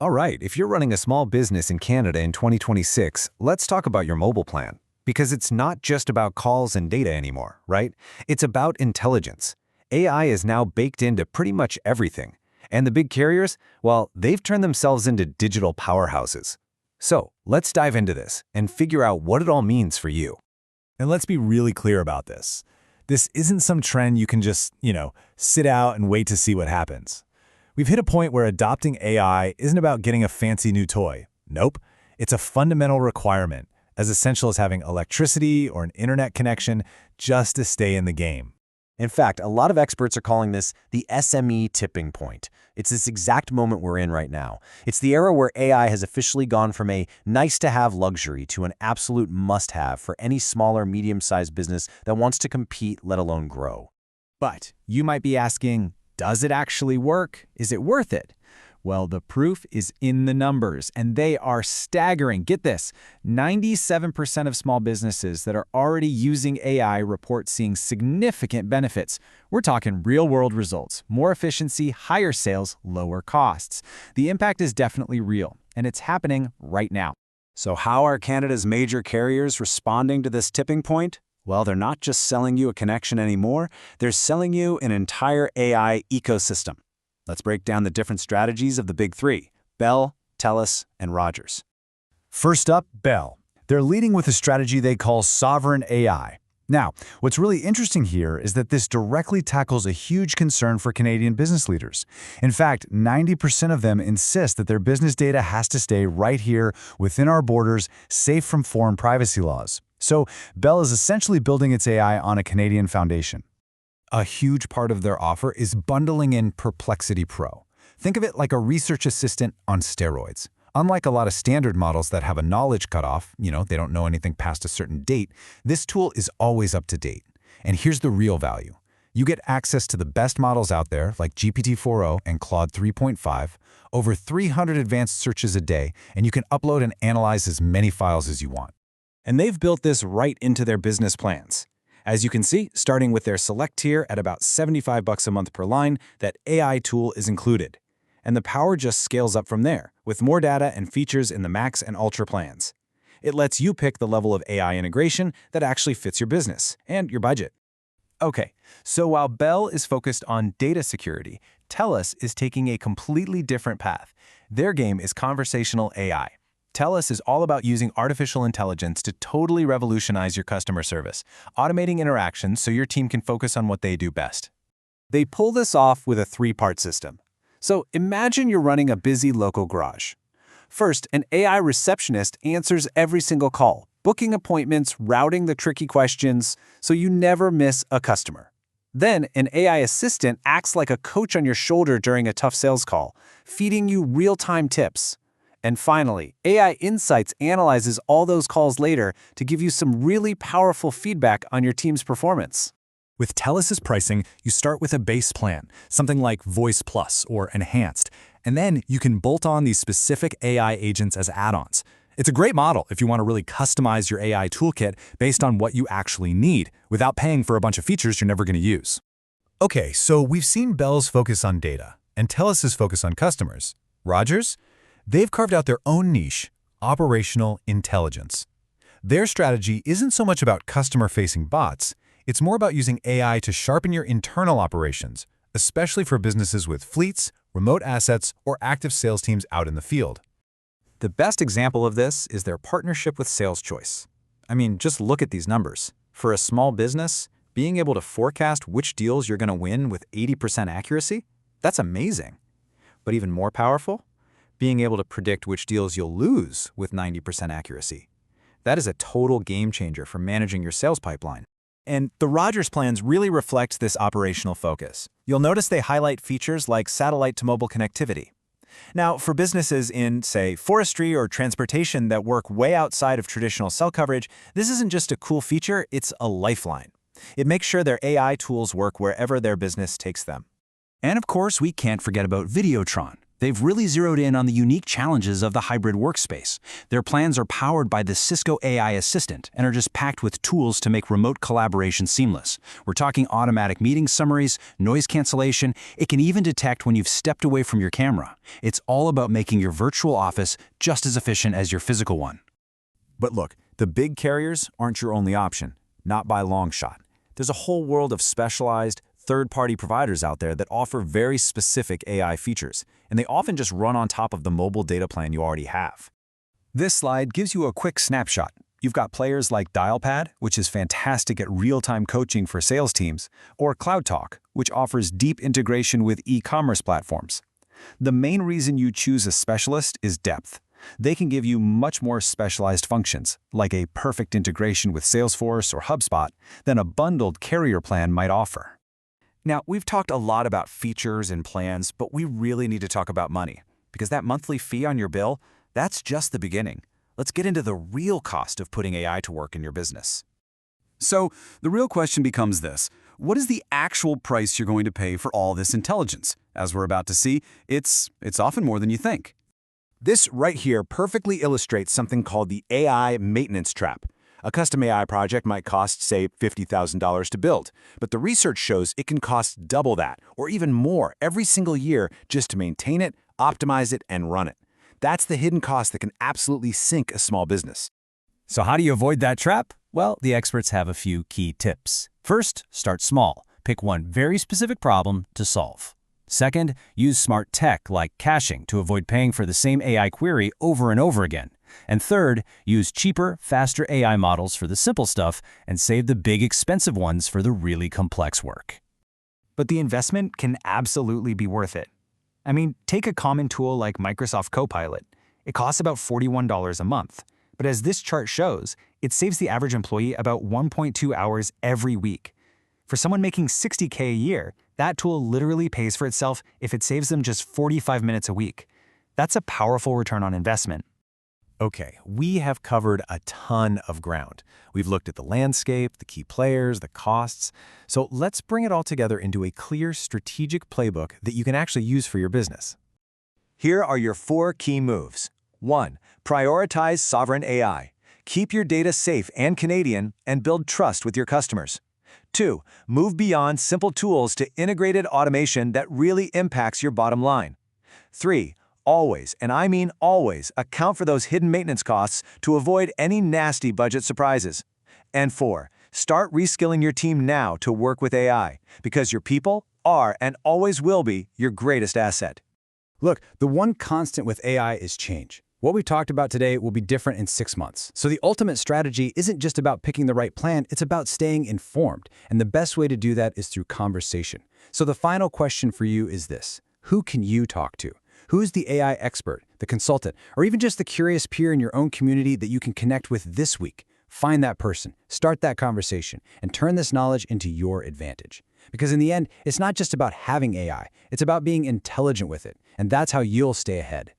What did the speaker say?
All right, if you're running a small business in Canada in 2026, let's talk about your mobile plan. Because it's not just about calls and data anymore, right? It's about intelligence. AI is now baked into pretty much everything. And the big carriers, well, they've turned themselves into digital powerhouses. So let's dive into this and figure out what it all means for you. And let's be really clear about this. This isn't some trend you can just, sit out and wait to see what happens. We've hit a point where adopting AI isn't about getting a fancy new toy. Nope. It's a fundamental requirement, as essential as having electricity or an internet connection just to stay in the game. In fact, a lot of experts are calling this the SME tipping point. It's this exact moment we're in right now. It's the era where AI has officially gone from a nice-to-have luxury to an absolute must-have for any small or medium-sized business that wants to compete, let alone grow. But you might be asking, does it actually work? Is it worth it? Well, the proof is in the numbers, and they are staggering. Get this, 97% of small businesses that are already using AI report seeing significant benefits. We're talking real-world results, more efficiency, higher sales, lower costs. The impact is definitely real, and it's happening right now. So how are Canada's major carriers responding to this tipping point? Well, they're not just selling you a connection anymore, they're selling you an entire AI ecosystem. Let's break down the different strategies of the big three: Bell, Telus, and Rogers. First up, Bell. They're leading with a strategy they call sovereign AI. Now, what's really interesting here is that this directly tackles a huge concern for Canadian business leaders. In fact, 90% of them insist that their business data has to stay right here within our borders, safe from foreign privacy laws. So, Bell is essentially building its AI on a Canadian foundation. A huge part of their offer is bundling in Perplexity Pro. Think of it like a research assistant on steroids. Unlike a lot of standard models that have a knowledge cutoff, they don't know anything past a certain date, this tool is always up to date. And here's the real value. You get access to the best models out there, like GPT-4o and Claude 3.5, over 300 advanced searches a day, and you can upload and analyze as many files as you want. And they've built this right into their business plans. As you can see, starting with their Select tier at about $75 a month per line, that AI tool is included. And the power just scales up from there, with more data and features in the Max and Ultra plans. It lets you pick the level of AI integration that actually fits your business and your budget. Okay, so while Bell is focused on data security, Telus is taking a completely different path. Their game is conversational AI. Telus is all about using artificial intelligence to totally revolutionize your customer service, automating interactions so your team can focus on what they do best. They pull this off with a three-part system. So imagine you're running a busy local garage. First, an AI receptionist answers every single call, booking appointments, routing the tricky questions, so you never miss a customer. Then, an AI assistant acts like a coach on your shoulder during a tough sales call, feeding you real-time tips. And finally, AI Insights analyzes all those calls later to give you some really powerful feedback on your team's performance. With Telus's pricing, you start with a base plan, something like Voice Plus or Enhanced, and then you can bolt on these specific AI agents as add-ons. It's a great model if you want to really customize your AI toolkit based on what you actually need, without paying for a bunch of features you're never going to use. Okay, so we've seen Bell's focus on data, and Telus's focus on customers. Rogers? They've carved out their own niche, operational intelligence. Their strategy isn't so much about customer-facing bots, it's more about using AI to sharpen your internal operations, especially for businesses with fleets, remote assets, or active sales teams out in the field. The best example of this is their partnership with Sales Choice. I mean, just look at these numbers. For a small business, being able to forecast which deals you're going to win with 80% accuracy, that's amazing. But even more powerful? Being able to predict which deals you'll lose with 90% accuracy. That is a total game changer for managing your sales pipeline. And the Rogers plans really reflect this operational focus. You'll notice they highlight features like satellite-to-mobile connectivity. Now, for businesses in, say, forestry or transportation that work way outside of traditional cell coverage, this isn't just a cool feature, it's a lifeline. It makes sure their AI tools work wherever their business takes them. And of course, we can't forget about Videotron. They've really zeroed in on the unique challenges of the hybrid workspace. Their plans are powered by the Cisco AI Assistant and are just packed with tools to make remote collaboration seamless. We're talking automatic meeting summaries, noise cancellation. It can even detect when you've stepped away from your camera. It's all about making your virtual office just as efficient as your physical one. But look, the big carriers aren't your only option, not by a long shot. There's a whole world of specialized, third-party providers out there that offer very specific AI features, and they often just run on top of the mobile data plan you already have. This slide gives you a quick snapshot. You've got players like Dialpad, which is fantastic at real-time coaching for sales teams, or CloudTalk, which offers deep integration with e-commerce platforms. The main reason you choose a specialist is depth. They can give you much more specialized functions, like a perfect integration with Salesforce or HubSpot, than a bundled carrier plan might offer. Now, we've talked a lot about features and plans, but we really need to talk about money, because that monthly fee on your bill, that's just the beginning. Let's get into the real cost of putting AI to work in your business. So, the real question becomes this. What is the actual price you're going to pay for all this intelligence? As we're about to see, it's often more than you think. This right here perfectly illustrates something called the AI maintenance trap. A custom AI project might cost, say, $50,000 to build, but the research shows it can cost double that, or even more, every single year just to maintain it, optimize it, and run it. That's the hidden cost that can absolutely sink a small business. So how do you avoid that trap? Well, the experts have a few key tips. First, start small. Pick one very specific problem to solve. Second, use smart tech like caching to avoid paying for the same AI query over and over again. And third, use cheaper, faster AI models for the simple stuff and save the big expensive ones for the really complex work. But the investment can absolutely be worth it. I mean, take a common tool like Microsoft Copilot. It costs about $41 a month. But as this chart shows, it saves the average employee about 1.2 hours every week. For someone making $60K a year, that tool literally pays for itself if it saves them just 45 minutes a week. That's a powerful return on investment. Okay, we have covered a ton of ground. We've looked at the landscape, the key players, the costs. So let's bring it all together into a clear strategic playbook that you can actually use for your business. Here are your 4 key moves. 1. Prioritize sovereign AI. Keep your data safe and Canadian and build trust with your customers. 2. Move beyond simple tools to integrated automation that really impacts your bottom line. 3. Always, and I mean always, account for those hidden maintenance costs to avoid any nasty budget surprises. And 4. Start reskilling your team now to work with AI, because your people are and always will be your greatest asset. Look, the one constant with AI is change. What we talked about today will be different in 6 months. So the ultimate strategy isn't just about picking the right plan, it's about staying informed. And the best way to do that is through conversation. So the final question for you is this: who can you talk to? Who's the AI expert, the consultant, or even just the curious peer in your own community that you can connect with this week? Find that person, start that conversation, and turn this knowledge into your advantage. Because in the end, it's not just about having AI, it's about being intelligent with it, and that's how you'll stay ahead.